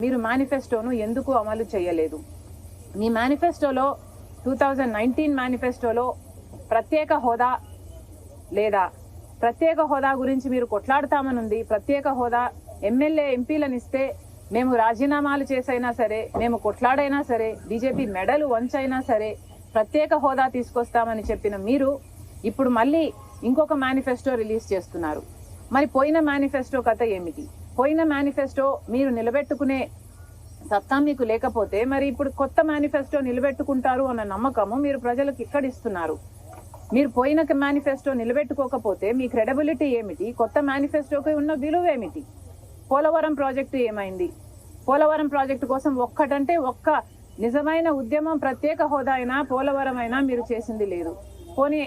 మీరు మేనిఫెస్టోను ఎందుకు అమలు చేయలేదు? మీ మేనిఫెస్టోలో 2019 మేనిఫెస్టోలో ప్రత్యేక హోదా లేదా ప్రత్యేక హోదా గురించి మీరు కొట్లాడతామనుంది. ప్రత్యేక హోదా ఎమ్మెల్యే ఎంపీలను ఇస్తే మేము రాజీనామాలు చేసైనా సరే, మేము కొట్లాడైనా సరే, బీజేపీ మెడలు వంచైనా సరే ప్రత్యేక హోదా తీసుకొస్తామని చెప్పిన మీరు ఇప్పుడు మళ్ళీ ఇంకొక మేనిఫెస్టో రిలీజ్ చేస్తున్నారు. మరి పోయిన మేనిఫెస్టో కథ ఏమిటి? పోయిన మేనిఫెస్టో మీరు నిలబెట్టుకునే సత్తా మీకు లేకపోతే మరి ఇప్పుడు కొత్త మేనిఫెస్టో నిలబెట్టుకుంటారు అన్న నమ్మకము మీరు ప్రజలకు ఇక్కడ ఇస్తున్నారు. మీరు పోయిన మేనిఫెస్టో నిలబెట్టుకోకపోతే మీ క్రెడిబిలిటీ ఏమిటి? కొత్త మేనిఫెస్టోకి ఉన్న విలువ ఏమిటి? పోలవరం ప్రాజెక్టు ఏమైంది? పోలవరం ప్రాజెక్టు కోసం ఒక్కటంటే ఒక్క నిజమైన ఉద్యమం ప్రత్యేక హోదా అయినా పోలవరం అయినా మీరు చేసింది లేదు. పోనీ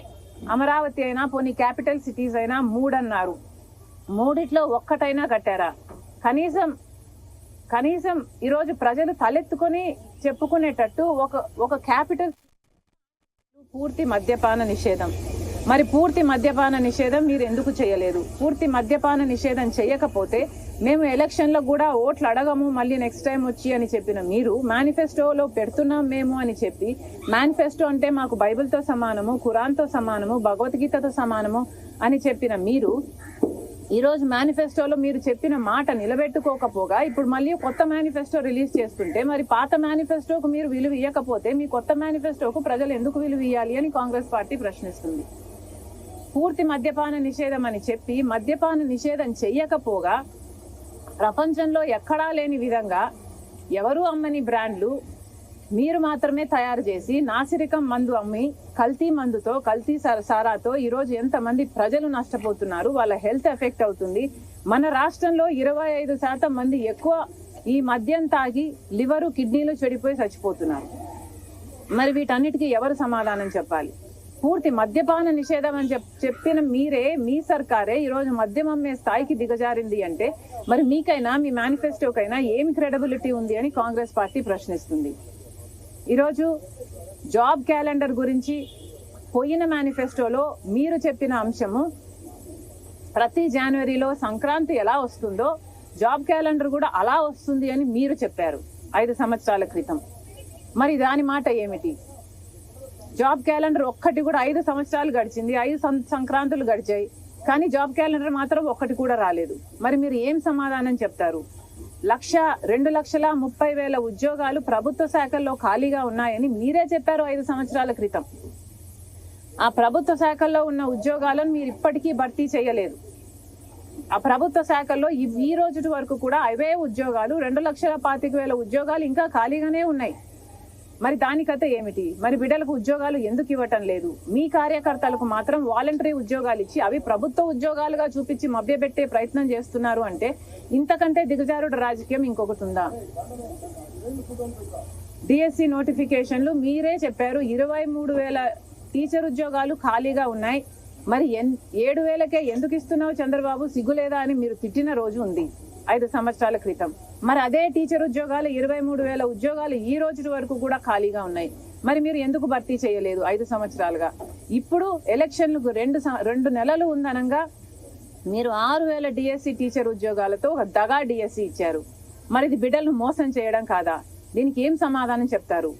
అమరావతి అయినా, పోనీ క్యాపిటల్ సిటీస్ అయినా 3 అన్నారు. 3 ఒక్కటైనా కట్టారా? కనీసం ఈరోజు ప్రజలు తలెత్తుకొని చెప్పుకునేటట్టు ఒక క్యాపిటల్ పూర్తి మద్యపాన నిషేధం. మరి పూర్తి మద్యపాన నిషేధం మీరు ఎందుకు చేయలేదు? పూర్తి మద్యపాన నిషేధం చేయకపోతే మేము ఎలక్షన్లో కూడా ఓట్లు అడగము మళ్ళీ నెక్స్ట్ టైం వచ్చి అని చెప్పిన మీరు మేనిఫెస్టోలో పెడుతున్నాం మేము అని చెప్పి, మేనిఫెస్టో అంటే మాకు బైబిల్తో సమానము, ఖురాన్తో సమానము, భగవద్గీతతో సమానము అని చెప్పిన మీరు ఈరోజు మేనిఫెస్టోలో మీరు చెప్పిన మాట నిలబెట్టుకోకపోగా ఇప్పుడు మళ్ళీ కొత్త మేనిఫెస్టో రిలీజ్ చేస్తుంటే మరి పాత మేనిఫెస్టోకు మీరు విలువ ఇవ్వకపోతే మీ కొత్త మేనిఫెస్టోకు ప్రజలు ఎందుకు విలువ ఇవ్వాలి అని కాంగ్రెస్ పార్టీ ప్రశ్నిస్తుంది. పూర్తి మద్యపాన నిషేధం అని చెప్పి మద్యపాన నిషేధం చెయ్యకపోగా ప్రపంచంలో ఎక్కడా లేని విధంగా ఎవరు అమ్మని బ్రాండ్లు మీరు మాత్రమే తయారు చేసి నాసిరకం మందు అమ్మి కల్తీ మందుతో, కల్తీ సారాతో ఈరోజు ఎంతమంది ప్రజలు నష్టపోతున్నారు, వాళ్ళ హెల్త్ ఎఫెక్ట్ అవుతుంది. మన రాష్ట్రంలో 25% మంది ఎక్కువ ఈ మద్యం తాగి లివరు, కిడ్నీలు చెడిపోయి చచ్చిపోతున్నారు. మరి వీటన్నిటికీ ఎవరు సమాధానం చెప్పాలి? పూర్తి మద్యపాన నిషేధం అని చెప్పిన మీరే, మీ సర్కారే ఈరోజు మద్యం అమ్మే స్థాయికి దిగజారింది అంటే మరి మీకైనా మీ మేనిఫెస్టోకైనా ఏమి క్రెడిబిలిటీ ఉంది అని కాంగ్రెస్ పార్టీ ప్రశ్నిస్తుంది. ఈరోజు జాబ్ క్యాలెండర్ గురించి పోయిన మేనిఫెస్టోలో మీరు చెప్పిన అంశము ప్రతి జనవరిలో సంక్రాంతి ఎలా వస్తుందో జాబ్ క్యాలెండర్ కూడా అలా వస్తుంది అని మీరు చెప్పారు 5 సంవత్సరాల క్రితం. మరి దాని మాట ఏమిటి? జాబ్ క్యాలెండర్ ఒక్కటి కూడా 5 సంవత్సరాలు గడిచింది, 5 సంక్రాంతులు గడిచాయి, కానీ జాబ్ క్యాలెండర్ మాత్రం ఒక్కటి కూడా రాలేదు. మరి మీరు ఏం సమాధానం చెప్తారు? 2,30,30,000 ఉద్యోగాలు ప్రభుత్వ శాఖల్లో ఖాళీగా ఉన్నాయని మీరే చెప్పారు 5 సంవత్సరాల క్రితం. ఆ ప్రభుత్వ శాఖల్లో ఉన్న ఉద్యోగాలను మీరు ఇప్పటికీ భర్తీ చేయలేదు. ఆ ప్రభుత్వ శాఖల్లో ఈ రోజు వరకు కూడా అవే ఉద్యోగాలు 2,25,000 ఉద్యోగాలు ఇంకా ఖాళీగానే ఉన్నాయి. మరి దానికైతే ఏమిటి? మరి బిడ్డలకు ఉద్యోగాలు ఎందుకు ఇవ్వటం లేదు? మీ కార్యకర్తలకు మాత్రం వాలంటరీ ఉద్యోగాలు ఇచ్చి అవి ప్రభుత్వ ఉద్యోగాలుగా చూపించి మభ్యపెట్టే ప్రయత్నం చేస్తున్నారు అంటే ఇంతకంటే దిగజారుడు రాజకీయం ఇంకొకటి ఉందా? డిఎస్సి నోటిఫికేషన్లు మీరే చెప్పారు 23,000 టీచర్ ఉద్యోగాలు ఖాళీగా ఉన్నాయి. మరి 7,000కే ఎందుకు ఇస్తున్నావు చంద్రబాబు, సిగ్గులేదా అని మీరు తిట్టిన రోజు ఉంది 5 సంవత్సరాల క్రితం. మరి అదే టీచర్ ఉద్యోగాలు 23,000 ఉద్యోగాలు ఈ రోజు వరకు కూడా ఖాళీగా ఉన్నాయి. మరి మీరు ఎందుకు భర్తీ చేయలేదు 5 సంవత్సరాలుగా? ఇప్పుడు ఎలక్షన్లకు 2 నెలలు ఉందనంగా మీరు 6,000 డిఎస్సి టీచర్ ఉద్యోగాలతో ఒక దగా డిఎస్సి ఇచ్చారు. మరి ఇది బిడ్డలను మోసం చేయడం కాదా? దీనికి ఏం సమాధానం చెప్తారు?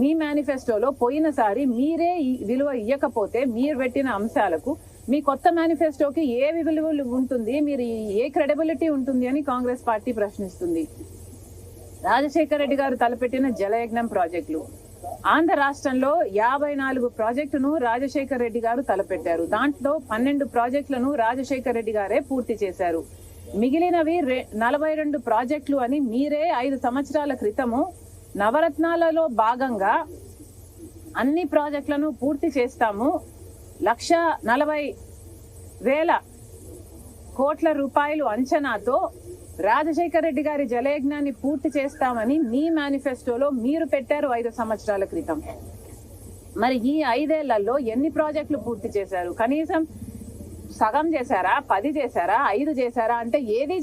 మీ మేనిఫెస్టోలో పోయినసారి మీరే విలువ ఇవ్వకపోతే మీరు పెట్టిన అంశాలకు మీ కొత్త మేనిఫెస్టోకి ఏ విలువ ఉంటుంది, మీరు ఏ క్రెడిబిలిటీ ఉంటుంది అని కాంగ్రెస్ పార్టీ ప్రశ్నిస్తుంది. రాజశేఖర రెడ్డి గారు తలపెట్టిన జలయజ్ఞం ప్రాజెక్టులు, ఆంధ్ర రాష్ట్రంలో 54 ప్రాజెక్టును రాజశేఖర రెడ్డి గారు తలపెట్టారు. దాంట్లో 12 ప్రాజెక్టులను రాజశేఖర రెడ్డి గారే పూర్తి చేశారు. మిగిలినవి 42 ప్రాజెక్టులు అని మీరే 5 సంవత్సరాల క్రితము నవరత్నాలలో భాగంగా అన్ని ప్రాజెక్టులను పూర్తి చేస్తాము, 1,40,000 కోట్ల రూపాయలు అంచనాతో రాజశేఖర రెడ్డి గారి జలయజ్ఞాన్ని పూర్తి చేస్తామని మీ మేనిఫెస్టోలో మీరు పెట్టారు 5 సంవత్సరాల క్రితం. మరి ఈ 5 ఏళ్లలో ఎన్ని ప్రాజెక్టులు పూర్తి చేశారు? కనీసం సగం చేశారా, 10 చేశారా, 5 చేశారా అంటే ఏది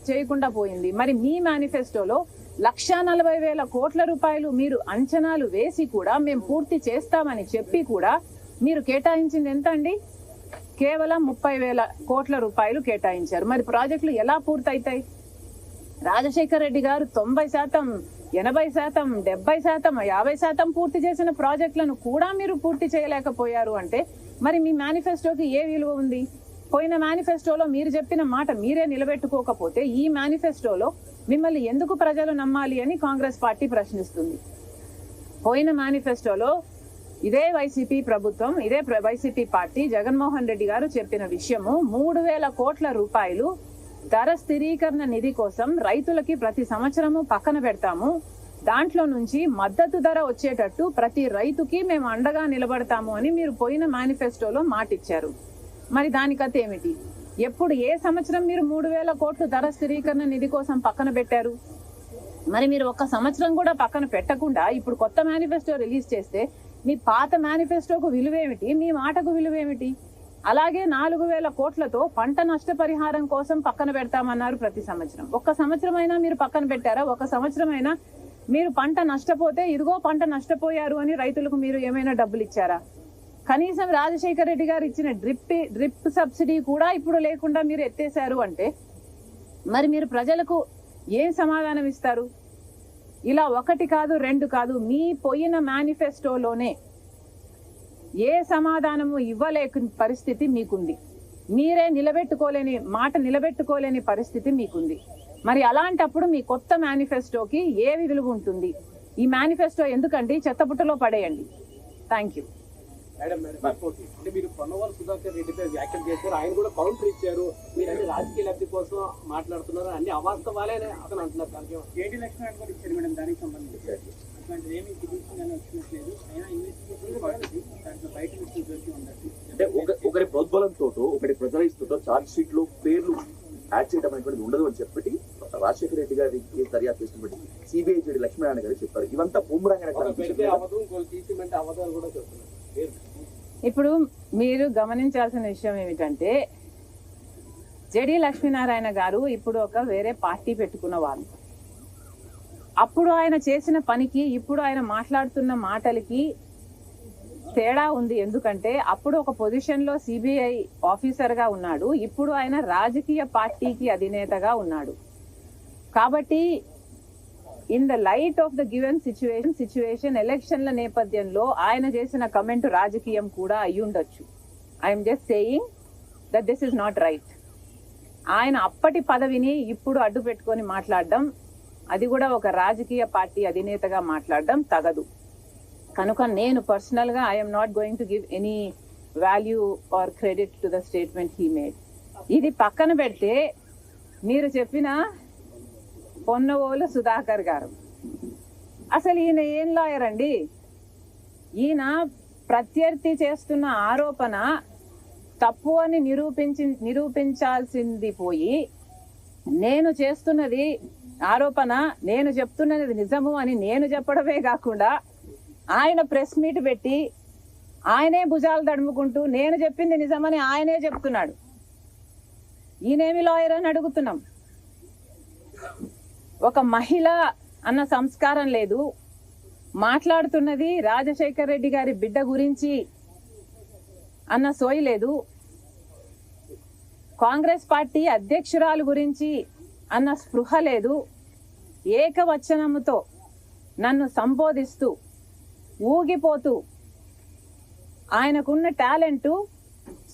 చేయకుండా పోయింది. మరి మీ మేనిఫెస్టోలో 1,40,000 కోట్ల రూపాయలు మీరు అంచనాలు వేసి కూడా మేము పూర్తి చేస్తామని చెప్పి కూడా మీరు కేటాయించింది ఎంత అండి? కేవలం 30,000 కోట్ల రూపాయలు కేటాయించారు. మరి ప్రాజెక్టులు ఎలా పూర్తయితాయి? రాజశేఖర రెడ్డి గారు 90%, 80%, 70%, 50% పూర్తి చేసిన ప్రాజెక్టులను కూడా మీరు పూర్తి చేయలేకపోయారు అంటే మరి మీ మేనిఫెస్టోకి ఏ విలువ ఉంది? పోయిన మేనిఫెస్టోలో మీరు చెప్పిన మాట మీరే నిలబెట్టుకోకపోతే ఈ మేనిఫెస్టోలో మిమ్మల్ని ఎందుకు ప్రజలు నమ్మాలి అని కాంగ్రెస్ పార్టీ ప్రశ్నిస్తుంది. పోయిన మేనిఫెస్టోలో ఇదే వైసీపీ ప్రభుత్వం, ఇదే వైసీపీ పార్టీ జగన్మోహన్ రెడ్డి గారు చెప్పిన విషయము 3,000 కోట్ల రూపాయలు ధర స్థిరీకరణ నిధి కోసం రైతులకి ప్రతి సంవత్సరము పక్కన పెడతాము, దాంట్లో నుంచి మద్దతు ధర వచ్చేటట్టు ప్రతి రైతుకి మేము అండగా నిలబడతాము అని మీరు పోయిన మేనిఫెస్టోలో మాట ఇచ్చారు. మరి దాని కథ ఏమిటి? ఎప్పుడు ఏ సంవత్సరం మీరు 3,000 కోట్లు ధర స్థిరీకరణ నిధి కోసం పక్కన పెట్టారు? మరి మీరు ఒక్క సంవత్సరం కూడా పక్కన పెట్టకుండా ఇప్పుడు కొత్త మేనిఫెస్టో రిలీజ్ చేస్తే మీ పాత మేనిఫెస్టోకు విలువేమిటి, మీ మాటకు విలువేమిటి? అలాగే 4,000 కోట్లతో పంట నష్టపరిహారం కోసం పక్కన పెడతామన్నారు ప్రతి సంవత్సరం. ఒక్క సంవత్సరం అయినా మీరు పక్కన పెట్టారా? ఒక సంవత్సరం అయినా మీరు పంట నష్టపోతే ఇదిగో పంట నష్టపోయారు అని రైతులకు మీరు ఏమైనా డబ్బులు ఇచ్చారా? కనీసం రాజశేఖర రెడ్డి గారు ఇచ్చిన డ్రిప్ సబ్సిడీ కూడా ఇప్పుడు లేకుండా మీరు ఎత్తేసారు అంటే మరి మీరు ప్రజలకు ఏం సమాధానం ఇస్తారు? ఇలా 1 కాదు 2 కాదు, మీ పోయిన మేనిఫెస్టోలోనే ఏ సమాధానము ఇవ్వలేని పరిస్థితి మీకుంది. మీరే నిలబెట్టుకోలేని పరిస్థితి మీకుంది. మరి అలాంటప్పుడు మీ కొత్త మేనిఫెస్టోకి ఏ విలువ ఉంటుంది? ఈ మేనిఫెస్టో ఎందుకండి చెత్తపుట్టలో పడేయండి. Thank you. అంటే మీరు పొన్నవాళ్ళు సుధాకర్ రెడ్డిపై వ్యాఖ్యలు చేశారు, ఆయన కూడా కౌంటర్ ఇచ్చారు. మీరు అన్ని రాజకీయ లబ్ధి కోసం మాట్లాడుతున్నారు, అన్ని అవాస్తవాలే అతను అంటున్నారు. దానికి కేటీ లక్ష్మణ్ కూడా ఇచ్చారు మేడం, దానికి సంబంధించి అట్లాంటిది ఏమి వచ్చినట్లేదు. అయినా ఇన్వెస్టిగేషన్ దాంట్లో బయట నుంచి దొరికి ఉండదు. అంటే ఒకరి ప్రోద్బలంతో ఒకటి ప్రజలతో ఛార్జ్ షీట్ లో పేర్లు యాడ్ చేయడం అనేటువంటిది ఉండదు అని చెప్పి రాజశేఖర రెడ్డి గారి దర్యాప్తు చేసినటువంటి సిబిఐ జడ్జి లక్ష్మీనారాయణ గారు చెప్పారు. ఇవంతా పెడితే అవ్వదు, ఇంకోటి తీసిమంటే అవ్వదు అని కూడా చెప్తున్నారు. ఇప్పుడు మీరు గమనించాల్సిన విషయం ఏమిటంటే జడి లక్ష్మీనారాయణ గారు ఇప్పుడు ఒక వేరే పార్టీ పెట్టుకున్న వాళ్ళు. అప్పుడు ఆయన చేసిన పనికి ఇప్పుడు ఆయన మాట్లాడుతున్న మాటలకి తేడా ఉంది. ఎందుకంటే అప్పుడు ఒక పొజిషన్ లో సిబిఐ ఆఫీసర్ గా ఉన్నాడు, ఇప్పుడు ఆయన రాజకీయ పార్టీకి అధినేతగా ఉన్నాడు. కాబట్టి in the light of the given situation ఎలక్షన్ల నేపథ్యంలో ఆయన చేసిన కమెంట్ రాజకీయం కూడా అయి ఉండొచ్చు. I'm just saying that this is not right. ఆయన అప్పటి పదవిని ఇప్పుడు అడ్డు పెట్టుకొని మాట్లాడడం, అది కూడా ఒక రాజకీయ పార్టీ అధినేతగా మాట్లాడడం తగదు. కనుక నేను పర్సనల్ గా I'm not going to give any value or credit to the statement he made. ఇది పక్కన పెడితే మీరు చెప్పిన పొన్నవోలు సుధాకర్ గారు అసలు ఈయన ఏం లాయర్ అండి? ఈయన ప్రత్యర్థి చేస్తున్న ఆరోపణ తప్పు అని నిరూపించాల్సింది పోయి నేను చేస్తున్నది ఆరోపణ, నేను చెప్తున్నది నిజము అని నేను చెప్పడమే కాకుండా ఆయన ప్రెస్ మీట్ పెట్టి ఆయనే భుజాలు తడుముకుంటూ నేను చెప్పింది నిజమని ఆయనే చెప్తున్నాడు. ఈయనేమి లాయర్ అని అడుగుతున్నాం. ఒక మహిళ అన్న సంస్కారం లేదు, మాట్లాడుతున్నది రాజశేఖర్ రెడ్డి గారి బిడ్డ గురించి అన్న సోయి లేదు, కాంగ్రెస్ పార్టీ అధ్యక్షురాలు గురించి అన్న స్పృహ లేదు. ఏకవచనముతో నన్ను సంబోధిస్తూ ఊగిపోతూ ఆయనకున్న టాలెంటు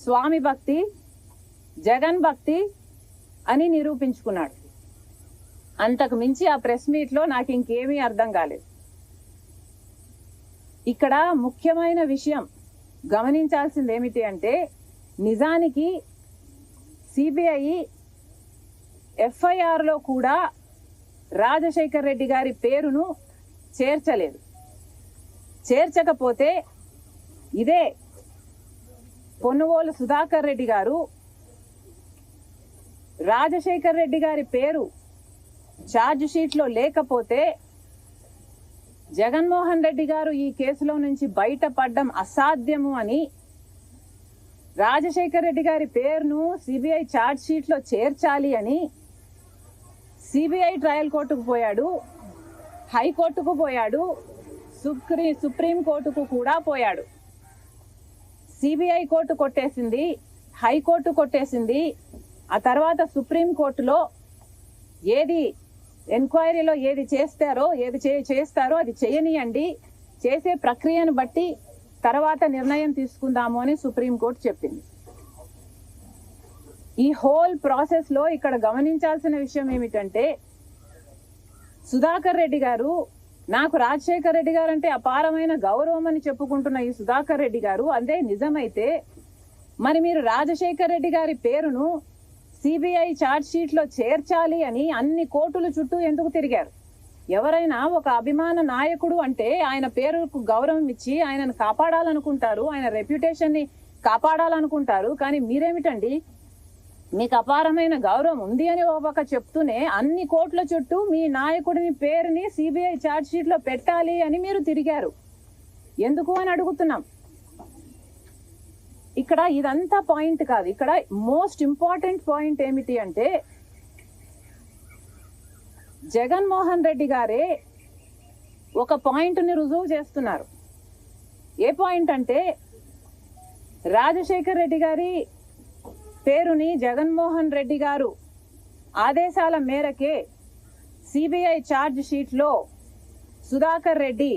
స్వామి భక్తి, జగన్ భక్తి అని నిరూపించుకున్నాడు. అంతకు మించి ఆ ప్రెస్ మీట్ లో నాకు ఇంకేమీ అర్థం కాలేదు. ఇక్కడ ముఖ్యమైన విషయం గమనించాల్సింది ఏమిటి అంటే నిజానికి సిబిఐ ఎఫ్ఐఆర్ లో కూడా రాజశేఖర్ రెడ్డి గారి పేరును చేర్చలేదు. చేర్చకపోతే ఇదే పొన్నవోలు సుధాకర్ రెడ్డి గారు రాజశేఖర్ రెడ్డి గారి పేరు ఛార్జ్ షీట్ లో లేకపోతే జగన్మోహన్ రెడ్డి గారు ఈ కేసులో నుంచి బయటపడడం అసాధ్యము అని రాజశేఖర్ రెడ్డి గారి పేరును సిబిఐ ఛార్జ్ షీట్ లో చేర్చాలి అని సిబిఐ ట్రయల్ కోర్టుకు పోయాడు, హైకోర్టుకు పోయాడు, సుప్రీం కోర్టుకు కూడా పోయాడు. సిబిఐ కోర్టు కొట్టేసింది, హైకోర్టు కొట్టేసింది. ఆ తర్వాత సుప్రీం కోర్టులో ఏది ఎంక్వైరీలో ఏది చేస్తారో చేస్తారో అది చేయనియండి, చేసే ప్రక్రియను బట్టి తర్వాత నిర్ణయం తీసుకుందాము అని సుప్రీంకోర్టు చెప్పింది. ఈ హోల్ ప్రాసెస్ లో ఇక్కడ గమనించాల్సిన విషయం ఏమిటంటే, సుధాకర్ రెడ్డి గారు, నాకు రాజశేఖర్ రెడ్డి గారు అంటే అపారమైన గౌరవం అని చెప్పుకుంటున్న ఈ సుధాకర్ రెడ్డి గారు అదే నిజమైతే మరి మీరు రాజశేఖర్ రెడ్డి గారి పేరును సిబిఐ ఛార్జ్ షీట్ లో చేర్చాలి అని అన్ని కోర్టుల చుట్టూ ఎందుకు తిరిగారు? ఎవరైనా ఒక అభిమాన నాయకుడు అంటే ఆయన పేరుకు గౌరవం ఇచ్చి ఆయనను కాపాడాలనుకుంటారు, ఆయన రెప్యుటేషన్ ని కాపాడాలనుకుంటారు. కానీ మీరేమిటండి, మీకు అపారమైన గౌరవం ఉంది అని ఒక చెప్తూనే అన్ని కోట్ల చుట్టూ మీ నాయకుడిని పేరుని సిబిఐ ఛార్జ్ షీట్ లో పెట్టాలి అని మీరు తిరిగారు. ఎందుకు అని అడుగుతున్నాం. ఇక్కడ ఇదంతా పాయింట్ కాదు. ఇక్కడ మోస్ట్ ఇంపార్టెంట్ పాయింట్ ఏమిటి అంటే, జగన్మోహన్ రెడ్డి గారే ఒక పాయింట్ ని రుజువు చేస్తున్నారు. ఏ పాయింట్ అంటే, రాజశేఖర్ రెడ్డి గారి పేరుని జగన్మోహన్ రెడ్డి గారు ఆదేశాల మేరకే సిబిఐ ఛార్జ్ షీట్ లో సుధాకర్ రెడ్డి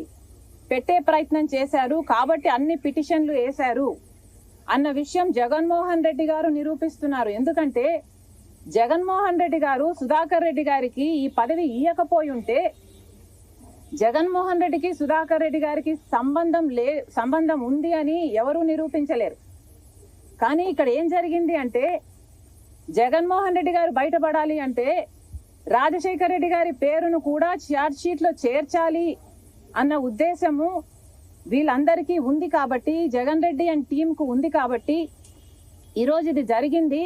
పెట్టే ప్రయత్నం చేశారు కాబట్టి అన్ని పిటిషన్లు వేశారు అన్న విషయం జగన్మోహన్ రెడ్డి గారు నిరూపిస్తున్నారు. ఎందుకంటే జగన్మోహన్ రెడ్డి గారు సుధాకర్ రెడ్డి గారికి ఈ పదవి ఇయ్యకపోయి ఉంటే జగన్మోహన్ రెడ్డికి సుధాకర్ రెడ్డి గారికి సంబంధం ఉంది అని ఎవరూ నిరూపించలేరు. కానీ ఇక్కడ ఏం జరిగింది అంటే, జగన్మోహన్ రెడ్డి గారు బయటపడాలి అంటే రాజశేఖర్ రెడ్డి గారి పేరును కూడా ఛార్జ్ షీట్ లో చేర్చాలి అన్న ఉద్దేశము వీళ్ళందరికీ ఉంది కాబట్టి, జగన్ రెడ్డి అండ్ టీమ్ కు ఉంది కాబట్టి ఈరోజు ఇది జరిగింది.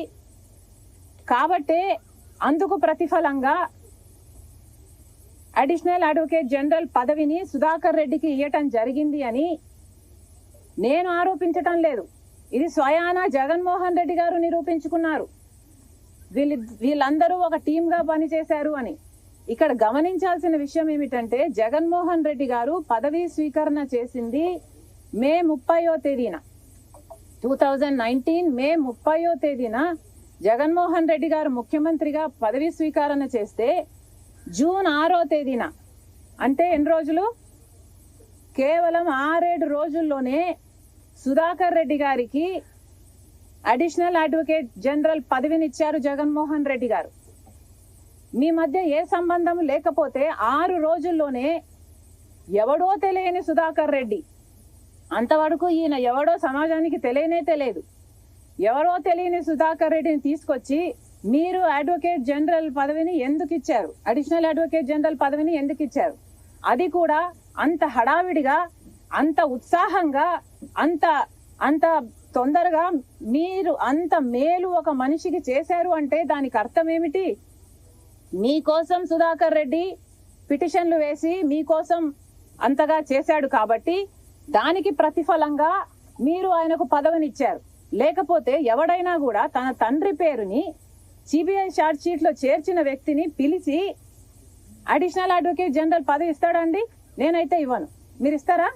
కాబట్టే అందుకు ప్రతిఫలంగా అడిషనల్ అడ్వకేట్ జనరల్ పదవిని సుధాకర్ రెడ్డికి ఇవ్వటం జరిగింది అని నేను ఆరోపించటం లేదు. ఇది స్వయానా జగన్మోహన్ రెడ్డి గారు నిరూపించుకున్నారు. వీళ్ళందరూ ఒక టీమ్ గా పనిచేశారు అని. ఇక్కడ గమనించాల్సిన విషయం ఏమిటంటే, జగన్మోహన్ రెడ్డి గారు పదవీ స్వీకరణ చేసింది మే 30వ తేదీన 2019 మే 30వ తేదీన జగన్మోహన్ రెడ్డి గారు ముఖ్యమంత్రిగా పదవీ స్వీకరణ చేస్తే జూన్ 6వ తేదీన, అంటే ఎన్ని రోజులు, కేవలం 6-7 రోజుల్లోనే సుధాకర్ రెడ్డి గారికి అడిషనల్ అడ్వకేట్ జనరల్ పదవినిచ్చారు జగన్మోహన్ రెడ్డి గారు. మీ మధ్య ఏ సంబంధం లేకపోతే 6 రోజుల్లోనే ఎవడో తెలియని సుధాకర్ రెడ్డి, అంతవరకు ఈయన ఎవడో సమాజానికి తెలియదు, ఎవరో తెలియని సుధాకర్ రెడ్డిని తీసుకొచ్చి మీరు అడ్వకేట్ జనరల్ పదవిని ఎందుకు ఇచ్చారు, అడిషనల్ అడ్వకేట్ జనరల్ పదవిని ఎందుకు ఇచ్చారు? అది కూడా అంత హడావిడిగా, అంత ఉత్సాహంగా, అంత తొందరగా మీరు అంత మేలు ఒక మనిషికి చేశారు అంటే దానికి అర్థం ఏమిటి? మీకోసం సుధాకర్ రెడ్డి పిటిషన్లు వేసి మీకోసం అంతగా చేశాడు కాబట్టి దానికి ప్రతిఫలంగా మీరు ఆయనకు పదవినిచ్చారు. లేకపోతే ఎవడైనా కూడా తన తండ్రి పేరుని సిబిఐ ఛార్జ్ షీట్ లో చేర్చిన వ్యక్తిని పిలిచి అడిషనల్ అడ్వకేట్ జనరల్ పదవి ఇస్తాడండి? నేనైతే ఇవ్వను. మీరు ఇస్తారా?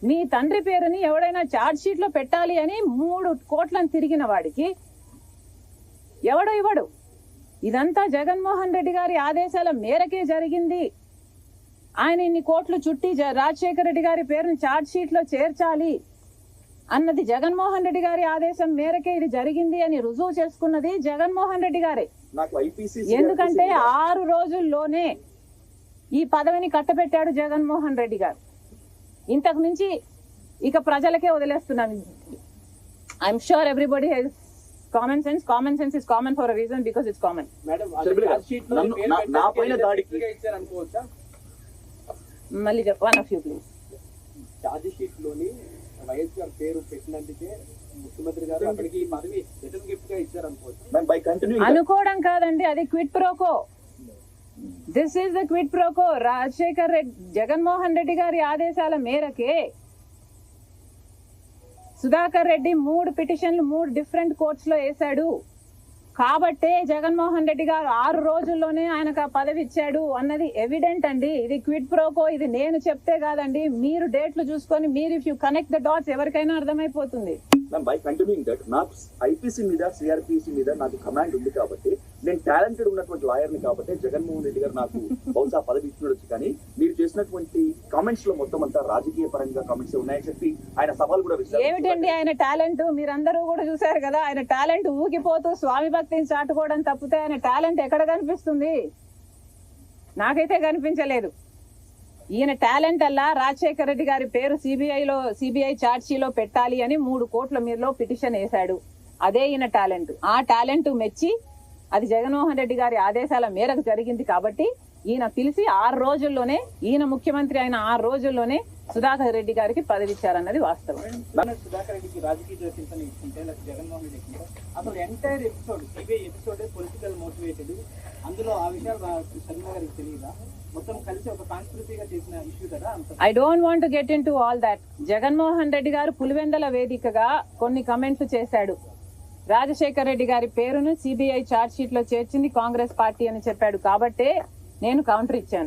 మీ తండ్రి పేరుని ఎవడైనా ఛార్జ్ షీట్ లో పెట్టాలి అని 3 కోట్లను తిరిగిన వాడికి ఎవడో ఇవ్వడు. ఇదంతా జగన్మోహన్ రెడ్డి గారి ఆదేశాల మేరకే జరిగింది. ఆయన ఇన్ని కోట్లు చుట్టి రాజశేఖర్ రెడ్డి గారి పేరుని ఛార్జ్ షీట్ లో చేర్చాలి అన్నది జగన్మోహన్ రెడ్డి గారి ఆదేశం మేరకే ఇది జరిగింది అని రుజువు చేసుకున్నది జగన్మోహన్ రెడ్డి గారే. ఎందుకంటే 6 రోజుల్లోనే ఈ పదవిని కట్టబెట్టాడు జగన్మోహన్ రెడ్డి గారు. ఇంతకు మించి ఇక ప్రజలకే వదిలేస్తున్నాను. I'm sure everybody has common sense. Common sense is common for a reason, because it's common. మళ్ళీ one of you please. Charge sheet లోని వైఎస్ గారి పేరు పెట్టినందుకే ముఖ్యమంత్రి గారు అక్కడికి పదవి రిటర్న్ గిఫ్ట్ గా ఇచ్చారు అనుకోవచ్చు. అనుకోవడం కాదండి, అది quid pro quo. This is the quid pro quo. Rajasekhar Reddy, Jaganmohan Reddy గారి ఆదేశాల మేరకే సుధాకర్ రెడ్డి 3 పిటిషన్లు 3 డిఫరెంట్ కోర్ట్స్ లో వేశాడు. కాబట్టే జగన్మోహన్ రెడ్డి గారు 6 రోజుల్లోనే ఆయనకు ఆ పదవి ఇచ్చాడు అన్నది ఎవిడెంట్ అండి. ఇది క్విట్ ప్రోకో. ఇది నేను చెప్తే కాదండి, మీరు డేట్లు చూసుకొని మీరు if you connect the dots ఎవరికైనా అర్థమైపోతుంది. బై కంటిన్యూయింగ్ దట్, నాకు ఐపీసీ మీద సిఆర్పిసి మీద నాకు కమాండ్ ఉంది కాబట్టి నేను టాలెంటెడ్ ఉన్నటువంటి లాయర్ని కాబట్టి జగన్మోహన్ రెడ్డి గారు నాకు బహుశా పదవి ఇచ్చినొచ్చు, కానీ మీరు చేసినటువంటి కామెంట్స్ లో మొత్తం అంతా రాజకీయ పరంగా కామెంట్స్ ఉన్నాయని చెప్పి ఆయన సవాల్ కూడా విసిరారు. ఏమిటండి ఆయన టాలెంట్? మీరందరూ కూడా చూశారు కదా, ఆయన టాలెంట్ ఊగిపోతూ స్వామి భక్తిని చాటుకోవడం తప్పితే ఆయన టాలెంట్ ఎక్కడ కనిపిస్తుంది? నాకైతే కనిపించలేదు. ఈయన టాలెంట్ అల్లా రాజశేఖర రెడ్డి గారి పేరు సిబిఐ ఛార్జీలో పెట్టాలి అని 3 కోట్ల మీరులో పిటిషన్ వేశాడు. అదే ఈయన టాలెంట్. ఆ టాలెంట్ మెచ్చి అది జగన్మోహన్ రెడ్డి గారి ఆదేశాల మేరకు జరిగింది కాబట్టి ఈయన పిలిచి 6 రోజుల్లోనే, ఈయన ముఖ్యమంత్రి అయిన 6 రోజుల్లోనే సుధాకర్ రెడ్డి గారికి పదవి ఇచ్చారన్నది వాస్తవం. సుధాకర్ రెడ్డికి రాజకీయ జోక్యం ఇస్తుంటే జగన్మోహన్ రెడ్డి అసలు entire episode CBI episode political motivated. అందులో ఆ విషయాలు శర్మ గారికి తెలియదా? మొత్తం కలిసి ఒక కాన్స్పిరసీగా చేసిన ఇష్యూ కదా. I don't want to get in to all that. Jaganmohan Reddy గారు పులివెందల వేదికగా కొన్ని కమెంట్లు చేశాడు. రాజశేఖర రెడ్డి గారి పేరును సిబిఐ ఛార్జ్ షీట్ లో చేర్చింది కాంగ్రెస్ పార్టీ అని చెప్పాడు. కాబట్టే నేను కౌంటర్ ఇచ్చాను.